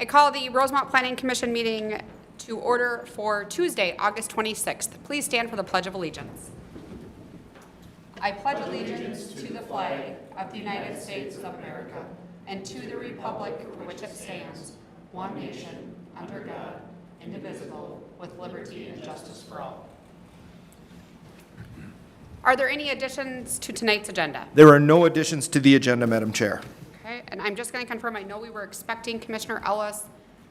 I call the Rosemont Planning Commission meeting to order for Tuesday, August 26th. Please stand for the Pledge of Allegiance. I pledge allegiance to the flag of the United States of America and to the republic for which it stands, one nation, under God, indivisible, with liberty and justice for all. Are there any additions to tonight's agenda? There are no additions to the agenda, Madam Chair. Okay, and I'm just going to confirm, I know we were expecting Commissioner Ellis,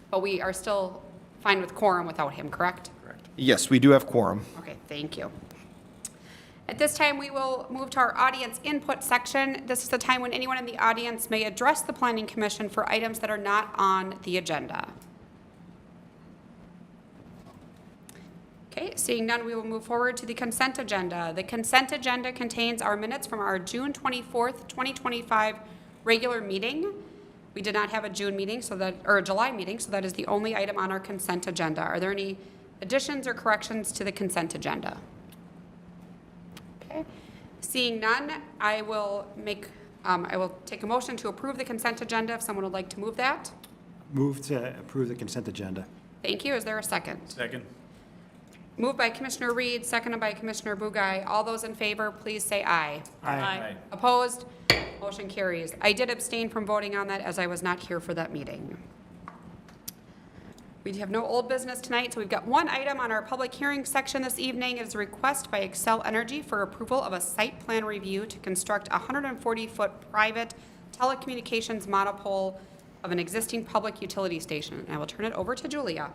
but we are still fine with quorum without him, correct? Correct. Yes, we do have quorum. Okay, thank you. At this time, we will move to our audience input section. This is the time when anyone in the audience may address the Planning Commission for items that are not on the agenda. Okay, seeing none, we will move forward to the consent agenda. The consent agenda contains our minutes from our June 24th, 2025 regular meeting. We did not have a June meeting, or a July meeting, so that is the only item on our consent agenda. Are there any additions or corrections to the consent agenda? Okay, seeing none, I will take a motion to approve the consent agenda if someone would like to move that. Move to approve the consent agenda. Thank you. Is there a second? Second. Moved by Commissioner Reed, seconded by Commissioner Bugai. All those in favor, please say aye. Aye. Opposed? Motion carries. I did abstain from voting on that as I was not here for that meeting. We have no old business tonight, so we've got one item on our public hearing section this evening. It is a request by XCEL Energy for approval of a site plan review to construct a 140-foot private telecommunications monopole of an existing public utility station. And I will turn it over to Julia.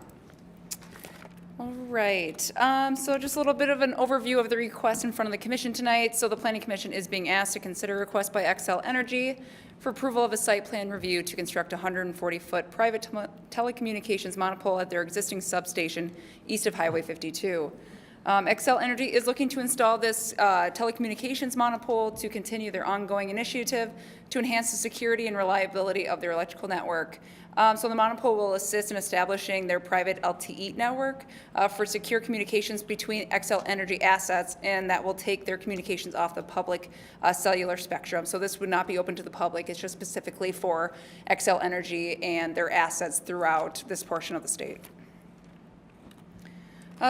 All right, so just a little bit of an overview of the request in front of the commission tonight. So the Planning Commission is being asked to consider a request by XCEL Energy for approval of a site plan review to construct a 140-foot private telecommunications monopole at their existing substation east of Highway 52. XCEL Energy is looking to install this telecommunications monopole to continue their ongoing initiative to enhance the security and reliability of their electrical network. So the monopole will assist in establishing their private LTE network for secure communications between XCEL Energy assets, and that will take their communications off the public cellular spectrum. So this would not be open to the public. It's just specifically for XCEL Energy and their assets throughout this portion of the state.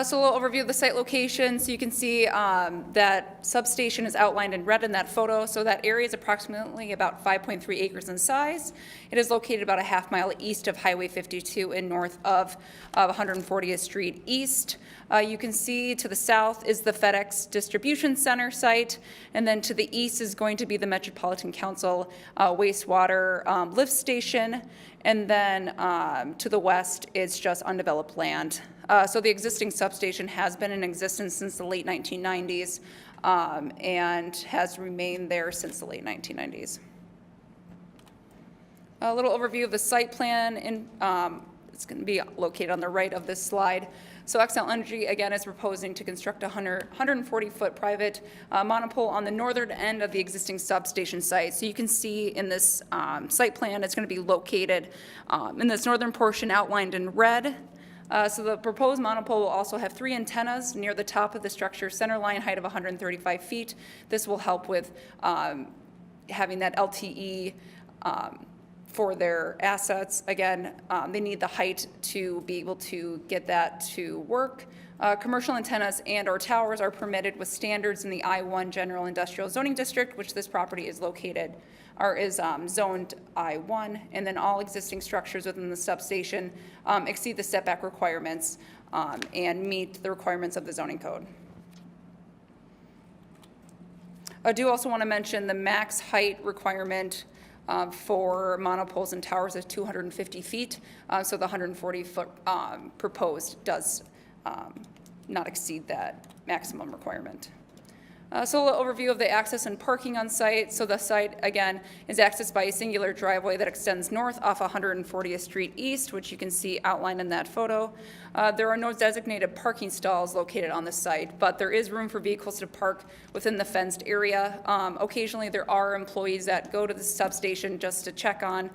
So a little overview of the site location. So you can see that substation is outlined in red in that photo. So that area is approximately about 5.3 acres in size. It is located about a half mile east of Highway 52 and north of 140th Street East. You can see to the south is the FedEx Distribution Center site, and then to the east is going to be the Metropolitan Council wastewater lift station, and then to the west it's just undeveloped land. So the existing substation has been in existence since the late 1990s and has remained there since the late 1990s. A little overview of the site plan. It's going to be located on the right of this slide. So XCEL Energy, again, is proposing to construct a 140-foot private monopole on the northern end of the existing substation site. So you can see in this site plan, it's going to be located in this northern portion outlined in red. So the proposed monopole will also have 3 antennas near the top of the structure, center line height of 135 feet. This will help with having that LTE for their assets. Again, they need the height to be able to get that to work. Commercial antennas and or towers are permitted with standards in the I-1 General Industrial Zoning District, which this property is located, or is zoned I-1, and then all existing structures within the substation exceed the setback requirements and meet the requirements of the zoning code. I do also want to mention the max height requirement for monopoles and towers is 250 feet, so the 140-foot proposed does not exceed that maximum requirement. So a little overview of the access and parking on site. So the site, again, is accessed by a singular driveway that extends north off 140th Street East, which you can see outlined in that photo. There are no designated parking stalls located on the site, but there is room for vehicles to park within the fenced area. Occasionally, there are employees that go to the substation just to check on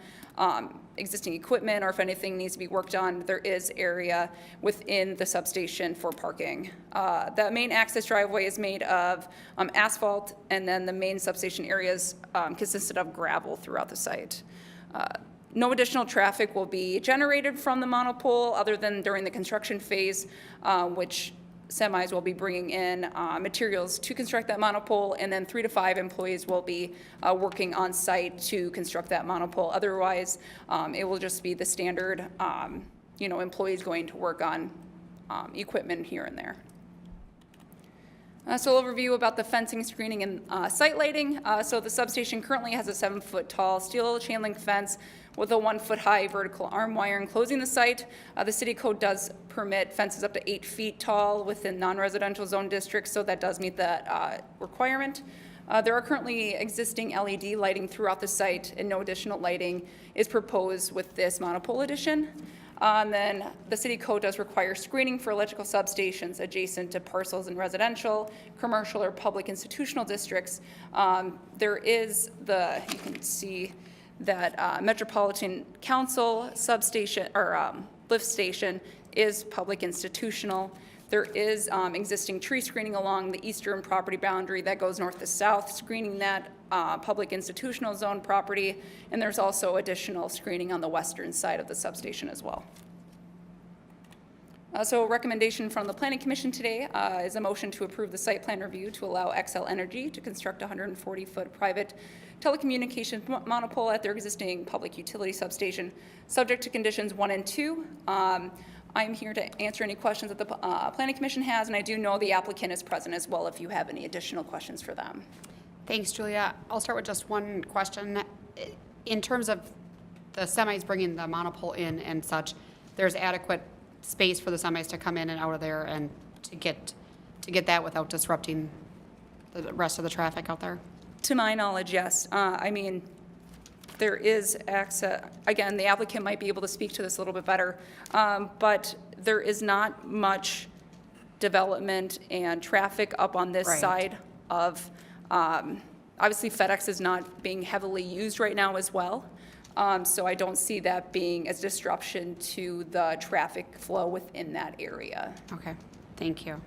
existing equipment, or if anything needs to be worked on, there is area within the substation for parking. The main access driveway is made of asphalt, and then the main substation areas consisted of gravel throughout the site. No additional traffic will be generated from the monopole other than during the construction phase, which semis will be bringing in materials to construct that monopole, and then 3 to 5 employees will be working on site to construct that monopole. Otherwise, it will just be the standard, employees going to work on equipment here and there. So overview about the fencing, screening, and site lighting. So the substation currently has a 7-foot tall steel chain link fence with a 1-foot high vertical arm wire enclosing the site. The city code does permit fences up to 8 feet tall within non-residential zone districts, so that does meet that requirement. There are currently existing LED lighting throughout the site, and no additional lighting is proposed with this monopole addition. And then the city code does require screening for electrical substations adjacent to parcels in residential, commercial, or public institutional districts. There is you can see that Metropolitan Council substation or lift station is public institutional. There is existing tree screening along the eastern property boundary that goes north to south, screening that public institutional zone property, and there's also additional screening on the western side of the substation as well. So a recommendation from the Planning Commission today is a motion to approve the site plan review to allow XCEL Energy to construct a 140-foot private telecommunications monopole at their existing public utility substation, subject to conditions 1 and 2. I'm here to answer any questions that the Planning Commission has, and I do know the applicant is present as well if you have any additional questions for them. Thanks, Julia. I'll start with just one question. In terms of the semis bringing the monopole in and such, there's adequate space for the semis to come in and out of there and to get that without disrupting the rest of the traffic out there? To my knowledge, yes. There is access, again, the applicant might be able to speak to this a little bit better, but there is not much development and traffic up on this Right. side of, obviously FedEx is not being heavily used right now as well. So I don't see that being as disruption to the traffic flow within that area. Okay, thank you.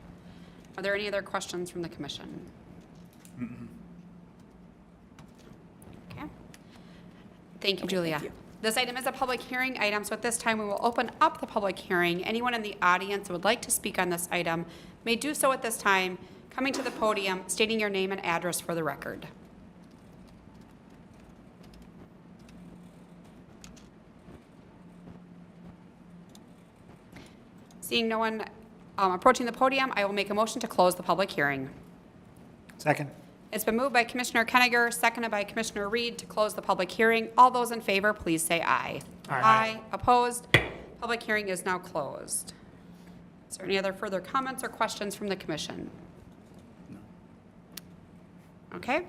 Are there any other questions from the commission? Okay. Thank you, Julia. Thank you. This item is a public hearing item, so at this time we will open up the public hearing. Anyone in the audience who would like to speak on this item may do so at this time, coming to the podium, stating your name and address for the record. Seeing no one approaching the podium, I will make a motion to close the public hearing. Second. It's been moved by Commissioner Kenninger, seconded by Commissioner Reed to close the public hearing. All those in favor, please say aye. Aye. Opposed? Public hearing is now closed. Is there any other further comments or questions from the commission? No. Okay.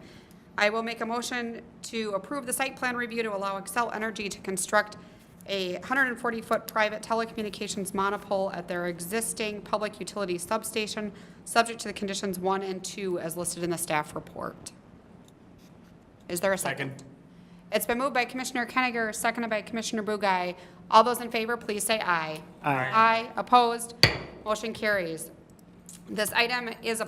I will make a motion to approve the site plan review to allow XCEL Energy to construct a 140-foot private telecommunications monopole at their existing public utility substation, subject to the conditions 1 and 2 as listed in the staff report. Is there a second? It's been moved by Commissioner Kenninger, seconded by Commissioner Bugай. All those in favor, please say aye. Aye. Aye. Opposed? Motion carries. This item is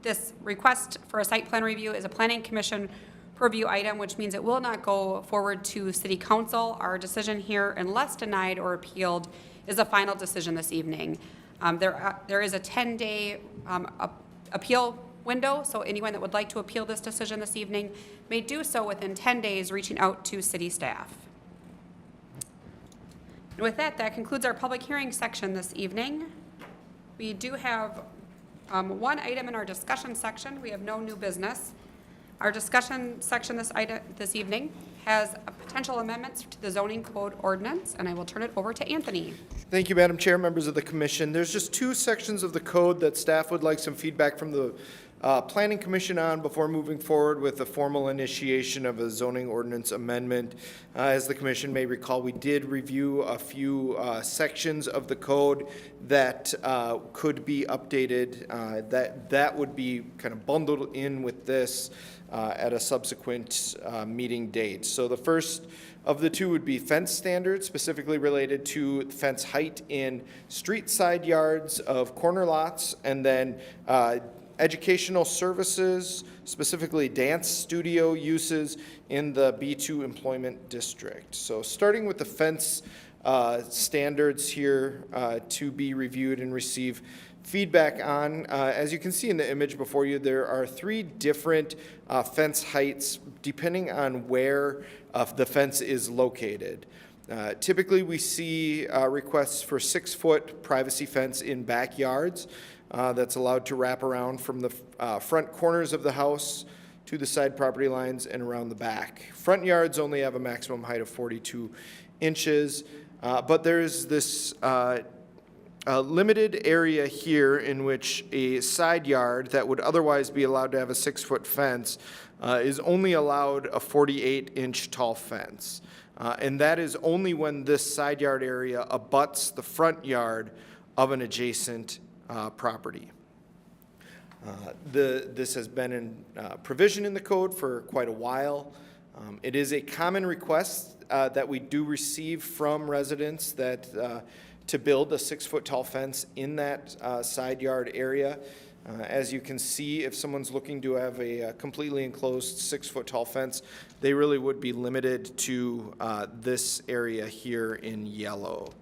this request for a site plan review is a Planning Commission purview item, which means it will not go forward to City Council. Our decision here, unless denied or appealed, is a final decision this evening. There is a 10-day appeal window, so anyone that would like to appeal this decision this evening may do so within 10 days, reaching out to city staff. And with that, that concludes our public hearing section this evening. We do have one item in our discussion section. We have no new business. Our discussion section this evening has potential amendments to the zoning code ordinance, and I will turn it over to Anthony. Thank you, Madam Chair, members of the commission. There's just 2 sections of the code that staff would like some feedback from the Planning Commission on before moving forward with the formal initiation of a zoning ordinance amendment. As the commission may recall, we did review a few sections of the code that could be updated. That would be kind of bundled in with this at a subsequent meeting date. So the first of the 2 would be fence standards, specifically related to fence height in street side yards of corner lots, and then Educational services, specifically dance studio uses in the B2 employment district. So starting with the fence standards here to be reviewed and receive feedback on. As you can see in the image before you, there are 3 different fence heights depending on where the fence is located. Typically, we see requests for 6-foot privacy fence in backyards that's allowed to wrap around from the front corners of the house to the side property lines and around the back. Front yards only have a maximum height of 42 inches, but there's this limited area here in which a side yard that would otherwise be allowed to have a 6-foot fence is only allowed a 48-inch tall fence. And that is only when this side yard area abuts the front yard of an adjacent property. This has been in provision in the code for quite a while. It is a common request that we do receive from residents that to build a 6-foot tall fence in that side yard area. As you can see, if someone's looking to have a completely enclosed 6-foot tall fence, they really would be limited to this area here in yellow.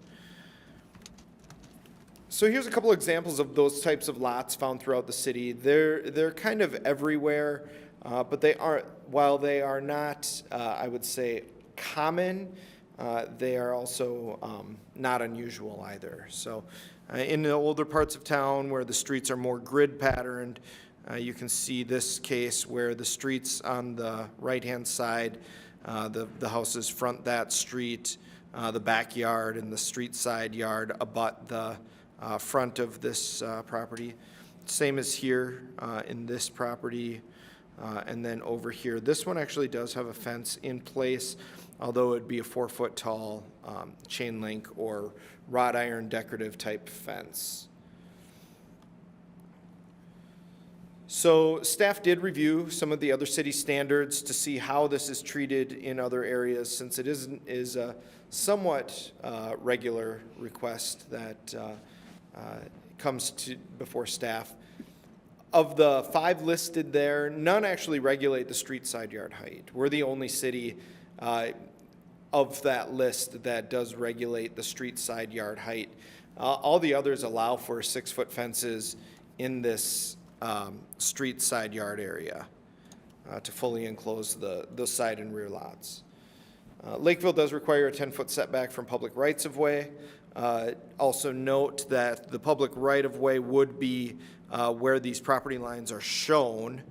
So here's a couple examples of those types of lots found throughout the city. They're kind of everywhere, but while they are not, I would say, common, they are also not unusual either. So in the older parts of town where the streets are more grid patterned, you can see this case where the streets on the right-hand side, the houses front that street, the backyard and the street side yard abut the front of this property. Same as here in this property, and then over here. This one actually does have a fence in place, although it'd be a 4-foot tall chain link or wrought iron decorative type fence. So staff did review some of the other city standards to see how this is treated in other areas, since it is a somewhat regular request that comes before staff. Of the 5 listed there, none actually regulate the street side yard height. We're the only city of that list that does regulate the street side yard height. All the others allow for 6-foot fences in this street side yard area to fully enclose the side and rear lots. Lakeville does require a 10-foot setback from public rights-of-way. Also note that the public right-of-way would be where these property lines are shown.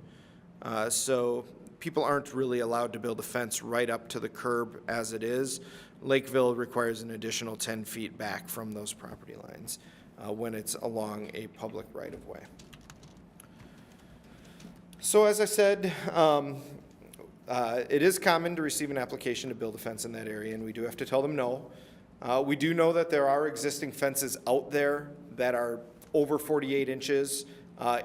So people aren't really allowed to build a fence right up to the curb as it is. Lakeville requires an additional 10 feet back from those property lines when it's along a public right-of-way. So as I said, it is common to receive an application to build a fence in that area, and we do have to tell them no. We do know that there are existing fences out there that are over 48 inches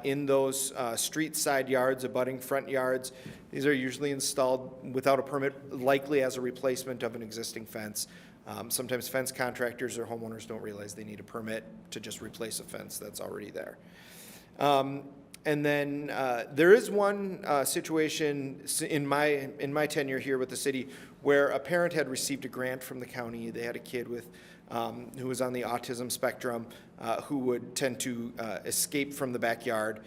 in those street side yards, abutting front yards. These are usually installed without a permit, likely as a replacement of an existing fence. Sometimes fence contractors or homeowners don't realize they need a permit to just replace a fence that's already there. And then there is one situation in my tenure here with the city where a parent had received a grant from the county. They had a kid with who was on the autism spectrum who would tend to escape from the backyard.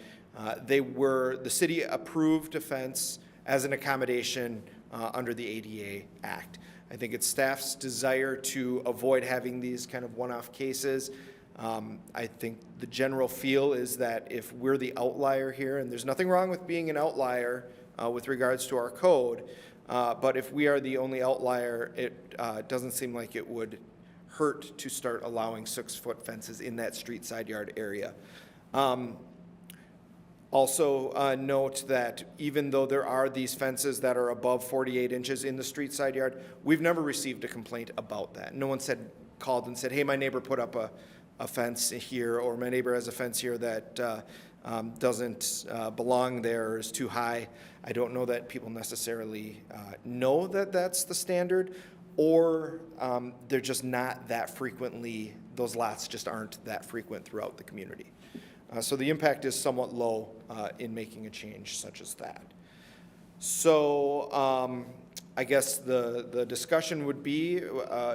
The city approved a fence as an accommodation under the ADA Act. I think it's staff's desire to avoid having these kind of one-off cases. I think the general feel is that if we're the outlier here, and there's nothing wrong with being an outlier with regards to our code, but if we are the only outlier, it doesn't seem like it would hurt to start allowing 6-foot fences in that street side yard area. Also note that even though there are these fences that are above 48 inches in the street side yard, we've never received a complaint about that. No one called and said, hey, my neighbor put up a fence here, or my neighbor has a fence here that doesn't belong there or is too high. I don't know that people necessarily know that that's the standard, or they're just not that frequently, those lots just aren't that frequent throughout the community. So the impact is somewhat low in making a change such as that. So I guess the discussion would be,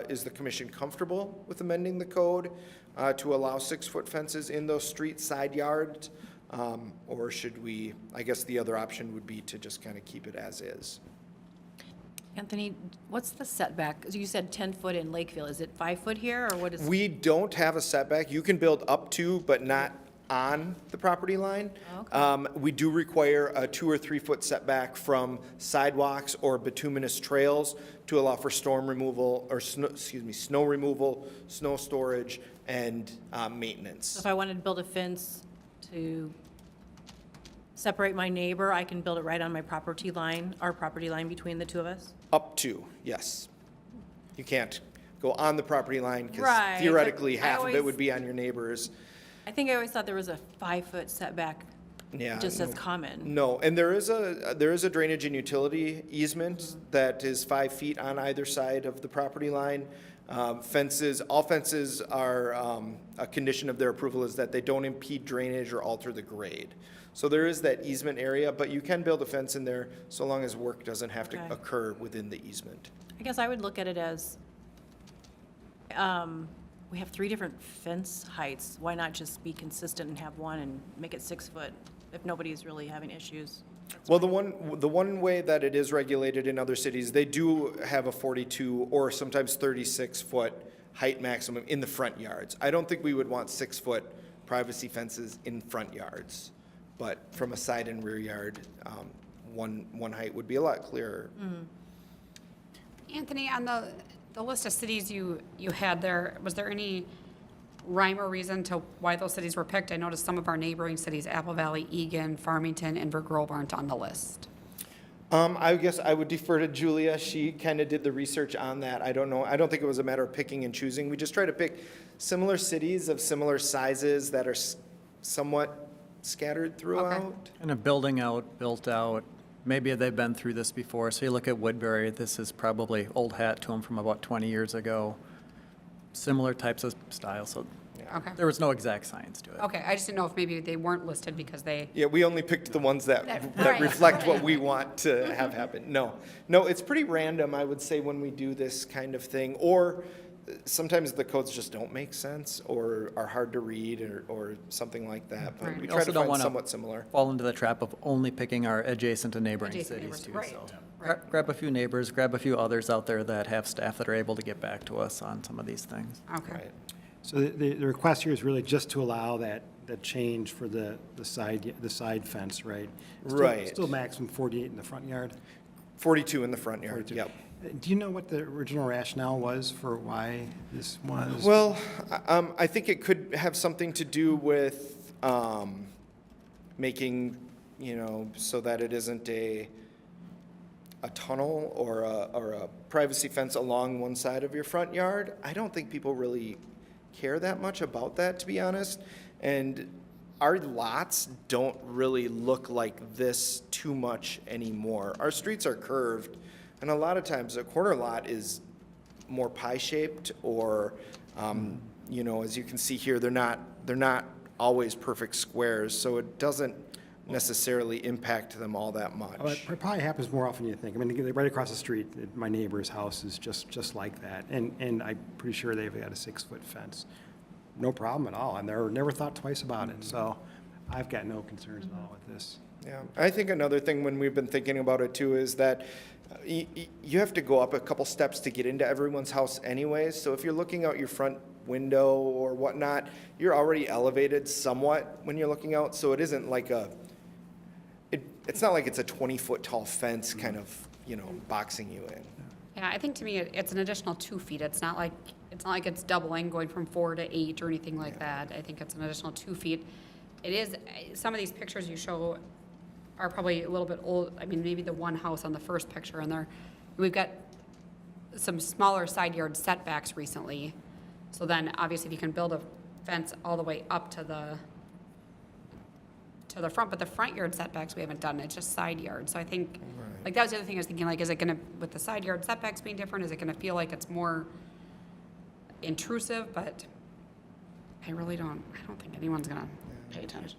is the commission comfortable with amending the code to allow 6-foot fences in those street side yards? Or should we, I guess the other option would be to just kind of keep it as is. Anthony, what's the setback? You said 10 foot in Lakeville. Is it 5 foot here, or what is? We don't have a setback. You can build up to, but not on the property line. Okay. We do require a 2 or 3 foot setback from sidewalks or bituminous trails to allow for storm removal, or snow removal, snow storage, and maintenance. If I wanted to build a fence to separate my neighbor, I can build it right on my property line, our property line between the two of us? Up to, yes. You can't go on the property line because Right, but theoretically I half of it always- would be on your neighbors. I think I always thought there was a 5 foot setback, Yeah. just as common. No, and there is a drainage and utility easement that is 5 feet on either side of the property line. Fences, all fences are, a condition of their approval is that they don't impede drainage or alter the grade. So there is that easement area, but you can build a fence in there so long as work doesn't have to Okay. occur within the easement. I guess I would look at it as, we have 3 different fence heights. Why not just be consistent and have one and make it 6 foot if nobody's really having issues? Well, the one way that it is regulated in other cities, they do have a 42 or sometimes 36-foot height maximum in the front yards. I don't think we would want 6-foot privacy fences in front yards, but from a side and rear yard, one height would be a lot clearer. Anthony, on the list of cities you had there, was there any rhyme or reason to why those cities were picked? I noticed some of our neighboring cities, Apple Valley, Egan, Farmington, Inver Grove aren't on the list. I guess I would defer to Julia. She kind of did the research on that. I don't know. I don't think it was a matter of picking and choosing. We just try to pick similar cities of similar sizes that are somewhat scattered throughout. And a building out, built out, maybe they've been through this before. So you look at Woodbury, this is probably old hat to them from about 20 years ago. Similar types of styles, so Okay. there was no exact science to it. Okay, I just didn't know if maybe they weren't listed because they, Yeah, we only picked the ones that Right. reflect what we want to have happen. No, it's pretty random, I would say, when we do this kind of thing. Or sometimes the codes just don't make sense or are hard to read or something like that. But Right. we We try also to don't find wanna somewhat similar. Fall into the trap of only picking our adjacent to neighboring Adjacent cities too, neighbors, right, so. right. Grab a few neighbors, grab a few others out there that have staff that are able to get back to us on some of these things. okay. Right. So the request here is really just to allow that change for the side fence, right? Right. Still maximum 48 in the front yard. 42 in the front yard, 42. yep. Do you know what the original rationale was for why this was? Well, I think it could have something to do with making, so that it isn't a tunnel or a privacy fence along one side of your front yard. I don't think people really care that much about that, to be honest. And our lots don't really look like this too much anymore. Our streets are curved, and a lot of times a corner lot is more pie-shaped or, as you can see here, they're not always perfect squares, so it doesn't necessarily impact them all that much. Well, it probably happens more often than you think. I mean, right across the street, my neighbor's house is just like that. And I'm pretty sure they've got a 6-foot fence. No problem at all. I never thought twice about it. So I've got no concerns at all with this. Yeah, I think another thing when we've been thinking about it too is that you have to go up a couple steps to get into everyone's house anyways. So if you're looking out your front window or whatnot, you're already elevated somewhat when you're looking out. So it isn't like it's not like it's a 20-foot tall fence kind of, boxing you in. Yeah, I think to me, it's an additional 2 feet. It's not like it's doubling, going from 4 to 8 or anything like that. I think it's an additional 2 feet. It is, some of these pictures you show are probably a little bit old. I mean, maybe the one house on the first picture in there. We've got some smaller side yard setbacks recently. So then, obviously, if you can build a fence all the way up to the front, but the front yard setbacks we haven't done, it's just side yard. So I think, like, that was the other thing I was thinking, like, is it gonna, with the side yard setbacks being different, is it gonna feel like it's more intrusive? But I don't think anyone's gonna pay attention.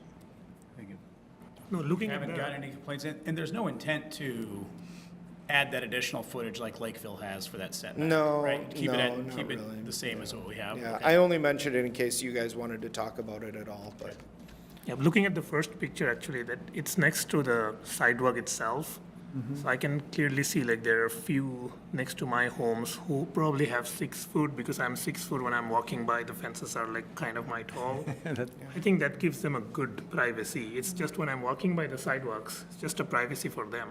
No, looking at Haven't that. gotten any complaints, and there's no intent to add that additional footage like Lakeville has for that setback, No, right? Keep it no, at, not keep really. it the same as what we have. Yeah, Okay. I only mentioned it in case you guys wanted to talk about it at all, but. Yeah, looking at the first picture, actually, that it's next to the sidewalk itself. So I can clearly see like there are a few next to my homes who probably have 6 foot because I'm 6 foot when I'm walking by. The fences are like kind of my tall. I think that gives them a good privacy. It's just when I'm walking by the sidewalks, it's just a privacy for them.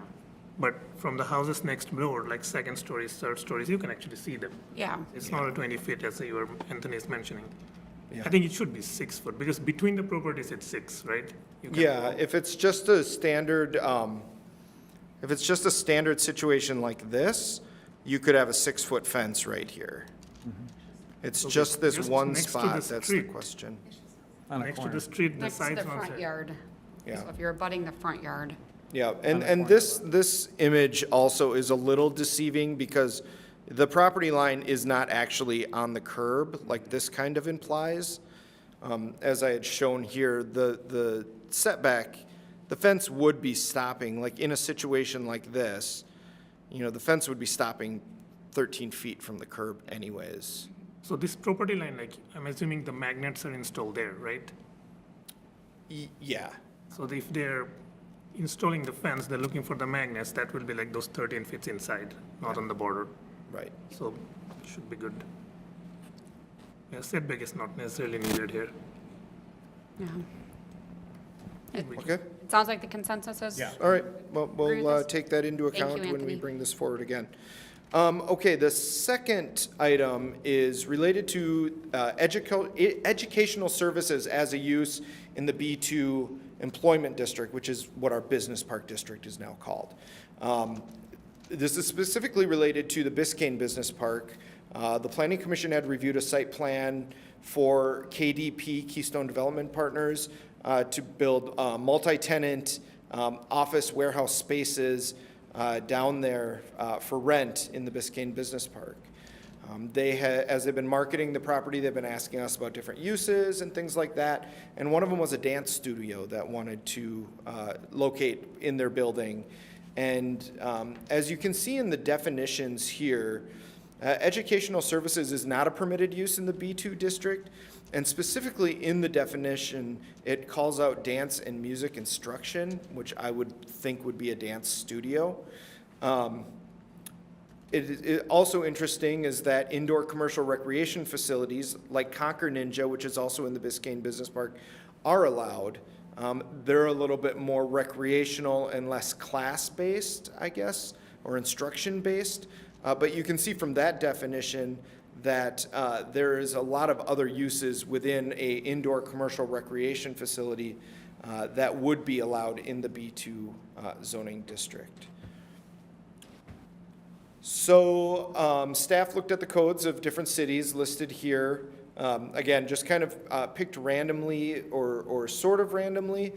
But from the houses next door, like second stories, third stories, you can actually see them. Yeah. It's not a 20 feet as you were, Anthony is mentioning. Yeah. I think it should be 6 foot because between the properties it's 6, right? You can Yeah, walk. if it's just a standard, situation like this, you could have a 6-foot fence right here. It's So just this just one next to spot, the that's the street. question. On a Next to corner. the street, the Next to sides the ones front are- yard. Yeah. So if you're abutting the front yard. Yeah, and this image also is a little deceiving because the property line is not actually on the curb, like this kind of implies. As I had shown here, the setback, the fence would be stopping, like in a situation like this, the fence would be stopping 13 feet from the curb anyways. So this property line, like, I'm assuming the magnets are installed there, right? Yeah, So if they're installing the fence, they're looking for the magnets, that will be like those 13 feet inside, not on the border. right. So it should be good. Yeah, setback is not necessarily needed here. Yeah. Okay, It sounds like the consensus is. Yeah. all right, well, Agree with we'll this? take that into Thank you, account when we Anthony. bring this forward again. Okay, the second item is related to educational services as a use in the B2 employment district, which is what our business park district is now called. This is specifically related to the Biscayne Business Park. The Planning Commission had reviewed a site plan for KDP, Keystone Development Partners, to build multi-tenant office warehouse spaces down there for rent in the Biscayne Business Park. As they've been marketing the property, they've been asking us about different uses and things like that. And one of them was a dance studio that wanted to locate in their building. And as you can see in the definitions here, educational services is not a permitted use in the B2 district. And specifically in the definition, it calls out dance and music instruction, which I would think would be a dance studio. Also interesting is that indoor commercial recreation facilities like Conquer Ninja, which is also in the Biscayne Business Park, are allowed. They're a little bit more recreational and less class-based, I guess, or instruction-based. But you can see from that definition that there is a lot of other uses within a indoor commercial recreation facility that would be allowed in the B2 zoning district. So staff looked at the codes of different cities listed here. Again, just kind of picked randomly or sort of randomly.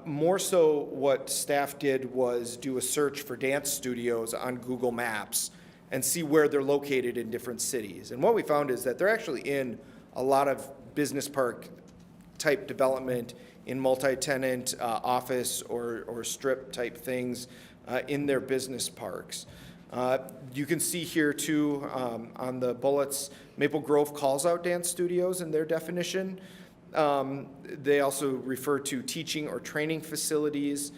More so what staff did was do a search for dance studios on Google Maps and see where they're located in different cities. And what we found is that they're actually in a lot of business park type development in multi-tenant office or strip type things in their business parks. You can see here too on the bullets, Maple Grove calls out dance studios in their definition. They also refer to teaching or training facilities,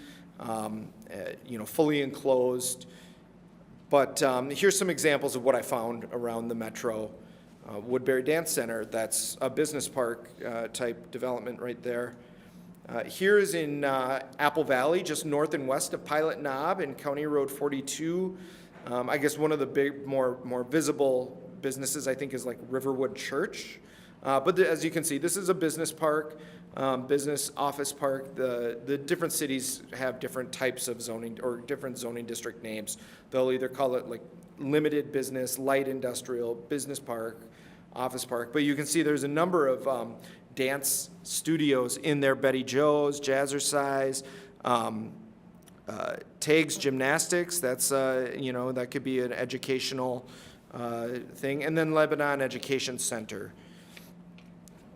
fully enclosed. But here's some examples of what I found around the metro. Woodbury Dance Center, that's a business park type development right there. Here is in Apple Valley, just north and west of Pilot Knob and County Road 42. I guess one of the big, more visible businesses, I think, is like Riverwood Church. But as you can see, this is a business park, business office park. The different cities have different types of zoning or different zoning district names. They'll either call it like limited business, light industrial, business park, office park. But you can see there's a number of dance studios in there. Betty Joe's, Jazzercise, Tags Gymnastics, that's, that could be an educational thing. And then Lebanon Education Center.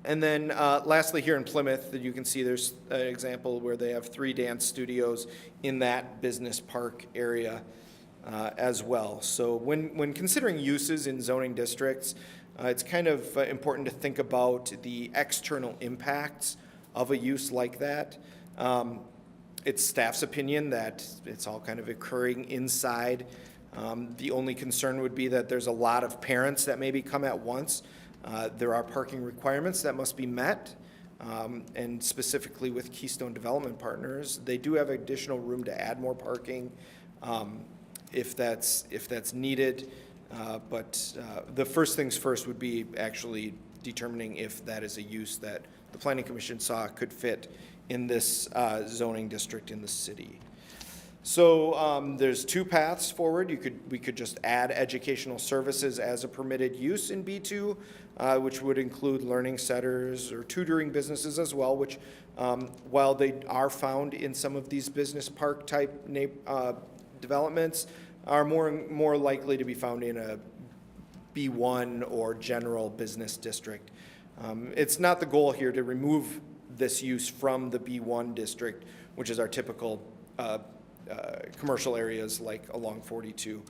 And then lastly, here in Plymouth, that you can see there's an example where they have 3 dance studios in that business park area as well. So when considering uses in zoning districts, it's kind of important to think about the external impacts of a use like that. It's staff's opinion that it's all kind of occurring inside. The only concern would be that there's a lot of parents that maybe come at once. There are parking requirements that must be met, and specifically with Keystone Development Partners, they do have additional room to add more parking if that's needed. But the first things first would be actually determining if that is a use that the Planning Commission saw could fit in this zoning district in the city. So there's 2 paths forward. We could just add educational services as a permitted use in B2, which would include learning centers or tutoring businesses as well, which while they are found in some of these business park type developments, are more likely to be found in a B1 or general business district. It's not the goal here to remove this use from the B1 district, which is our typical commercial areas like along 42,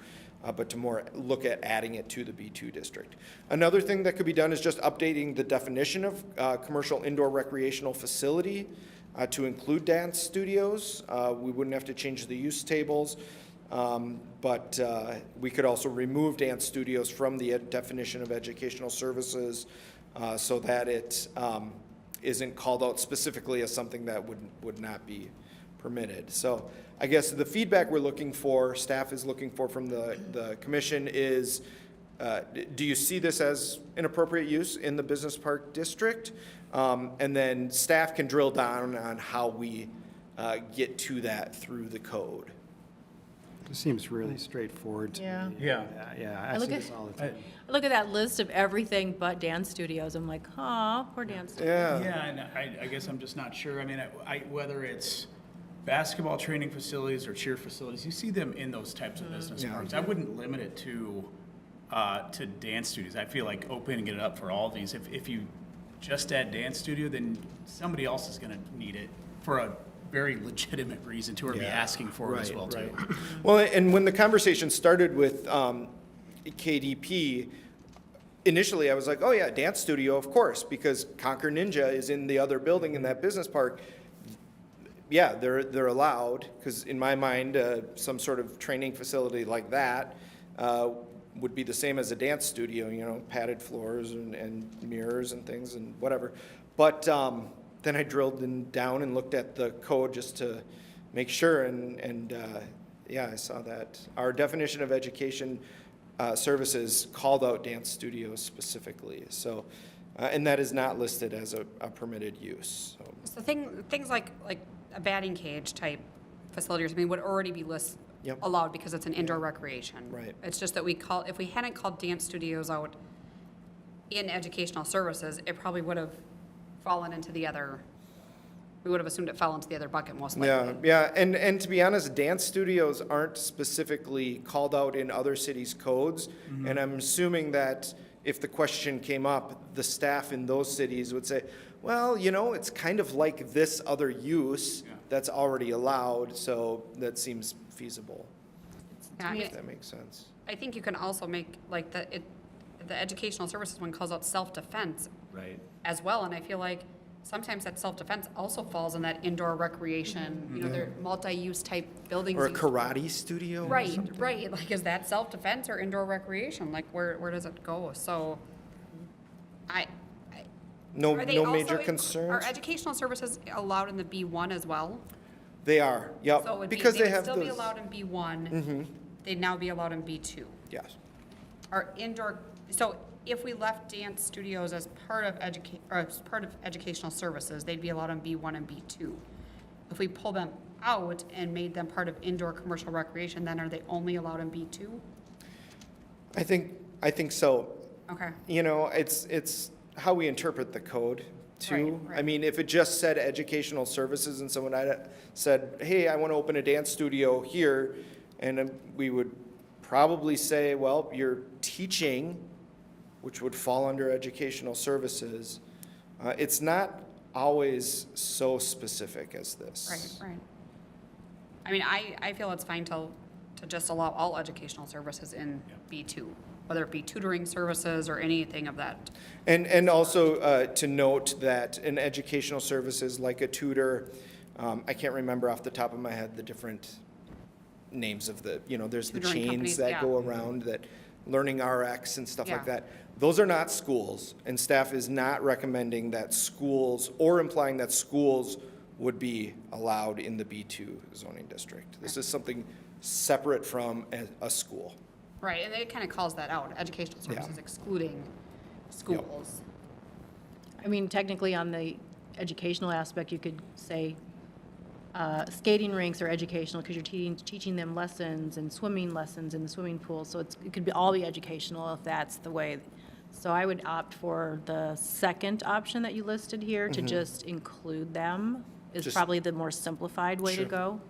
but to more look at adding it to the B2 district. Another thing that could be done is just updating the definition of commercial indoor recreational facility to include dance studios. We wouldn't have to change the use tables, but we could also remove dance studios from the definition of educational services so that it isn't called out specifically as something that would not be permitted. So I guess the feedback we're looking for, staff is looking for from the commission is, do you see this as an appropriate use in the business park district? And then staff can drill down on how we get to that through the code. It seems really straightforward to Yeah. me. Yeah. Yeah, I look see at- this all the time. I look at that list of everything but dance studios, I'm like, oh, poor dance studio. Yeah. Yeah, and I guess I'm just not sure. I mean, whether it's basketball training facilities or cheer facilities, you see them in those types of business Yeah. parks. I wouldn't limit it to dance studios. I feel like opening it up for all of these. If you just add dance studio, then somebody else is going to need it for a very legitimate reason to, or be asking for it as well too. Well, and when the conversation started with KDP, initially I was like, oh yeah, dance studio, of course, because Conquer Ninja is in the other building in that business park. Yeah, they're allowed, because in my mind, some sort of training facility like that would be the same as a dance studio, you know, padded floors and mirrors and things and whatever. But then I drilled down and looked at the code just to make sure, and yeah, I saw that our definition of education services called out dance studios specifically. So, and that is not listed as a permitted use. So. So things like a batting cage type facility or something would already be Yep. allowed because it's an indoor recreation. Right. It's just that if we hadn't called dance studios out in educational services, it probably would have fallen into the other, we would have assumed it fell into the other bucket most likely. Yeah, and to be honest, dance studios aren't specifically called out in other cities' codes, and I'm assuming that if the question came up, the staff in those cities would say, well, you know, it's kind of like this other use that's already allowed, so that seems feasible, Yeah, if that makes sense. I think you can also make, like, the educational services one calls out self-defense Right. as well, and I feel like sometimes that self-defense also falls in that indoor recreation, you know, they're multi-use type buildings. Or a karate studio or Right, something. right, like, is that self-defense or indoor recreation? Like, where does it go? So, No, are they no also, major are concerns? educational services allowed in the B1 as well? They are, yep, So it would be, because they they would have still be those, allowed in B1, they'd now be allowed in B2. yes. Or indoor, so if we left dance studios as part of educational services, they'd be allowed in B1 and B2. If we pull them out and made them part of indoor commercial recreation, then are they only allowed in B2? I think so. Okay, You know, it's how we interpret the code too. Right, I mean, if it just said educational services and someone had said, hey, I want to open a dance studio here, and we would probably say, well, you're teaching, which would fall under educational services. It's not always so specific as this. Right, right. I mean, I feel it's fine to just allow all educational services in B2, whether it be tutoring services or anything of that. And also to note that in educational services like a tutor, I can't remember off the top of my head the different names of the, there's the Tutoring chains companies, that yeah. go around, that Learning RX and stuff like Yeah. that. Those are not schools, and staff is not recommending that schools, or implying that schools would be allowed in the B2 zoning district. This is something separate from a school. Right, and it kind of calls that out, educational services excluding schools. I mean, technically on the educational aspect, you could say skating rinks are educational because you're teaching them lessons and swimming lessons in the swimming pool. So it could all be educational if that's the way. So I would opt for the second option that you listed here to just include them is Just- probably the more simplified way to Sure. go.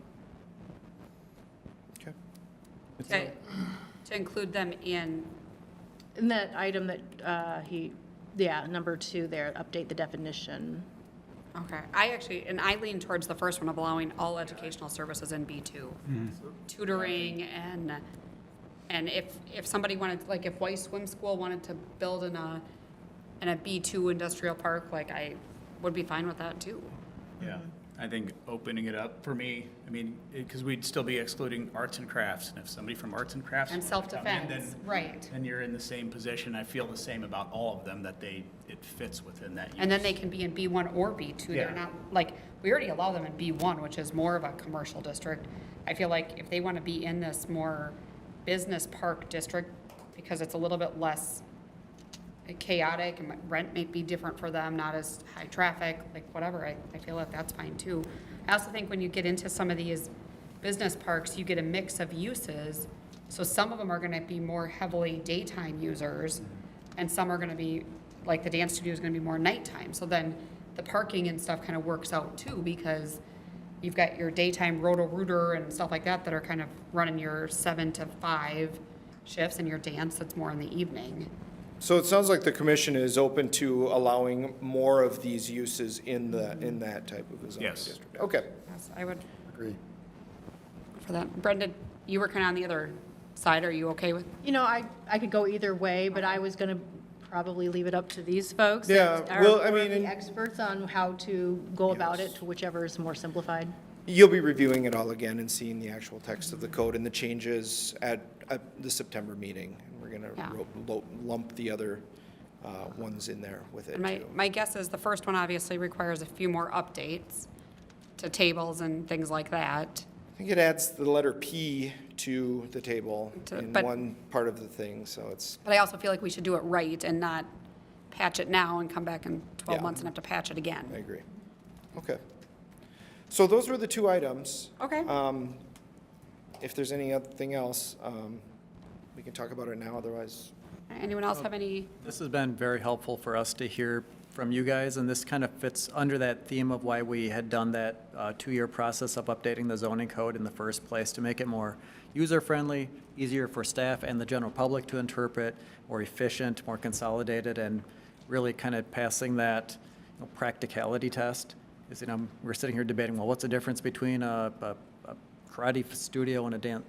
Okay. To include them in, In that item that number 2 there, update the definition. okay, I lean towards the first one of allowing all educational services in B2. Tutoring and if somebody wanted, like if Weiss Swim School wanted to build in a B2 industrial park, like I would be fine with that too. Yeah, I think opening it up for me, I mean, because we'd still be excluding arts and crafts, and if somebody from arts and crafts. And wanted to come in, self-defense, then- right. Then you're in the same position. I feel the same about all of them, that it fits within that use. And then they can be in B1 or B2. They're Yeah. not, like, we already allow them in B1, which is more of a commercial district. I feel like if they want to be in this more business park district, because it's a little bit less chaotic and rent may be different for them, not as high traffic, like whatever, I feel like that's fine too. I also think when you get into some of these business parks, you get a mix of uses. So some of them are going to be more heavily daytime users, and some are going to be, like the dance studio is going to be more nighttime. So then the parking and stuff kind of works out too, because you've got your daytime roto-rooter and stuff like that are kind of running your 7 to 5 shifts, and your dance that's more in the evening. So it sounds like the commission is open to allowing more of these uses in that type of a zoning Yes. district. Okay. Yes, I would Agree. for that. Brendan, you were kind of on the other side. Are you okay with? I could go either way, but I was going to probably leave it up to these folks. Yeah, that are well, I more mean, the experts on how to go about it to whichever is more simplified. You'll be reviewing it all again and seeing the actual text of the code and the changes at the September meeting. And we're Yeah. going to lump the other ones in there with it And too. my guess is the first one obviously requires a few more updates to tables and things like that. I think it adds the letter P to the table in but- one part of the thing, so it's, But I also feel like we should do it right and not patch it now and come back in 12 Yeah. months and have to patch it I again. agree. Okay. So those were the two items. Okay. If there's anything else, we can talk about it now, otherwise. Anyone else have any? This has been very helpful for us to hear from you guys, and this kind of fits under that theme of why we had done that 2-year process of updating the zoning code in the first place, to make it more user-friendly, easier for staff and the general public to interpret, more efficient, more consolidated, and really kind of passing that practicality test. Is, we're sitting here debating, well, what's the difference between a karate studio and a dance?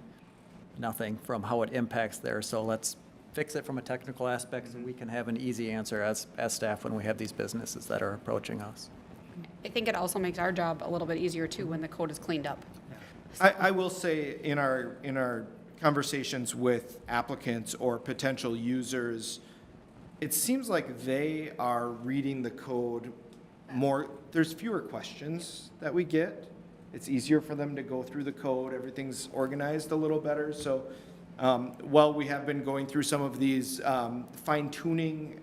Nothing from how it impacts there. So let's fix it from a technical aspect, so we can have an easy answer as staff when we have these businesses that are approaching us. I think it also makes our job a little bit easier too when the code is cleaned up. I will say in our conversations with applicants or potential users, it seems like they are reading the code more, there's fewer questions that we get. It's easier for them to go through the code, everything's organized a little better. So while we have been going through some of these fine-tuning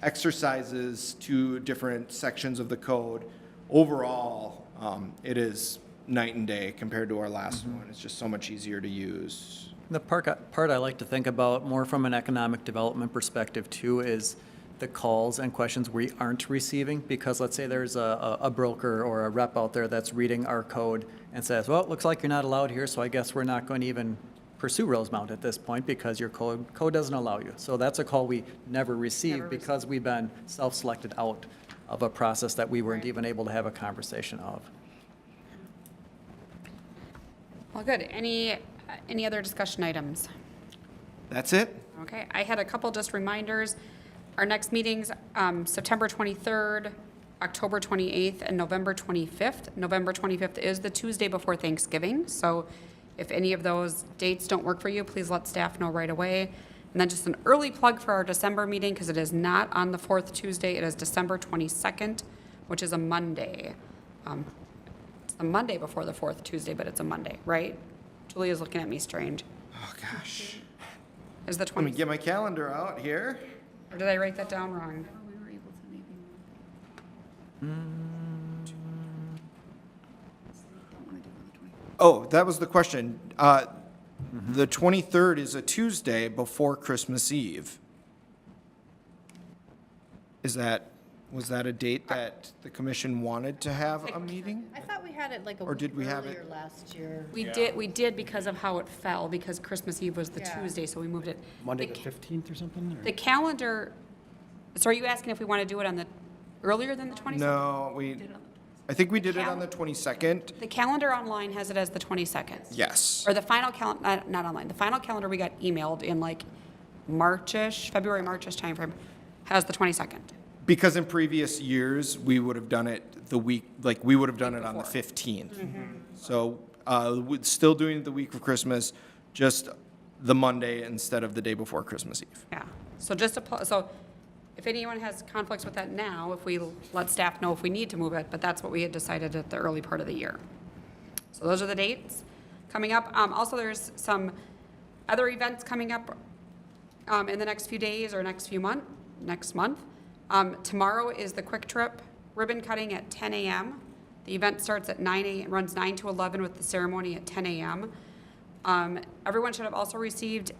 exercises to different sections of the code, overall, it is night and day compared to our last one. It's just so much easier to use. The part I like to think about more from an economic development perspective too is the calls and questions we aren't receiving, because let's say there's a broker or a rep out there that's reading our code and says, well, it looks like you're not allowed here, so I guess we're not going to even pursue Rosemount at this point because your code doesn't allow you. So that's a call we never receive because we've been self-selected out of a process that we weren't even able to have a conversation of. Well, good. Any other discussion items? That's it? Okay, I had a couple just reminders. Our next meetings, September 23rd, October 28th, and November 25th. November 25th is the Tuesday before Thanksgiving, so if any of those dates don't work for you, please let staff know right away. And then just an early plug for our December meeting, because it is not on the fourth Tuesday, it is December 22nd, which is a Monday. It's the Monday before the fourth Tuesday, but it's a Monday, right? Julia's looking at me strange. Oh, gosh. Is the Let 20, me get my calendar out here. or did I write that down wrong? Oh, that was the question. The 23rd is a Tuesday before Christmas Eve. Was that a date that the commission wanted to have a meeting? I thought we had it like a Or did we have it- earlier last year. We did because of how it fell, because Christmas Eve was the Yeah. Tuesday, so we moved it. Monday The the ca- 15th or something? or- The calendar, so are you asking if we want to do it on the, earlier than the 22nd? No, I think we did it on the 22nd. The calendar online has it as the 22nd. Yes. Or the final not online, the final calendar we got emailed in like Marchish, February, Marchish timeframe, has the 22nd. Because in previous years, we would have done it the week, like, we would have done it on the 15th. So, we're still doing it the week of Christmas, just the Monday instead of the day before Christmas Eve. Yeah, so so if anyone has conflicts with that now, if we let staff know if we need to move it, but that's what we had decided at the early part of the year. So those are the dates coming up. Also, there's some other events coming up in the next few days or next month. Tomorrow is the Quick Trip ribbon cutting at 10 a.m. The event starts at 9 a.m., runs 9 to 11 with the ceremony at 10 a.m. Everyone should have also received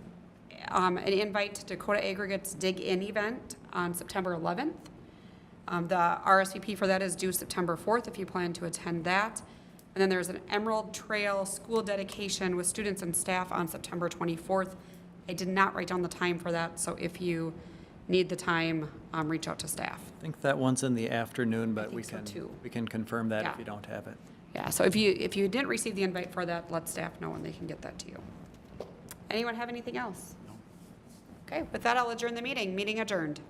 an invite to Dakota Aggregates Dig In event on September 11th. The RSVP for that is due September 4th if you plan to attend that. And then there's an Emerald Trail school dedication with students and staff on September 24th. I did not write down the time for that, so if you need the time, reach out to staff. I think that one's in the afternoon, but we think so, can, too. we can confirm that Yeah. if you don't have it. Yeah, so if you didn't receive the invite for that, let staff know and they can get that to you. Anyone have anything else? Okay, with that, I'll adjourn the meeting. Meeting adjourned.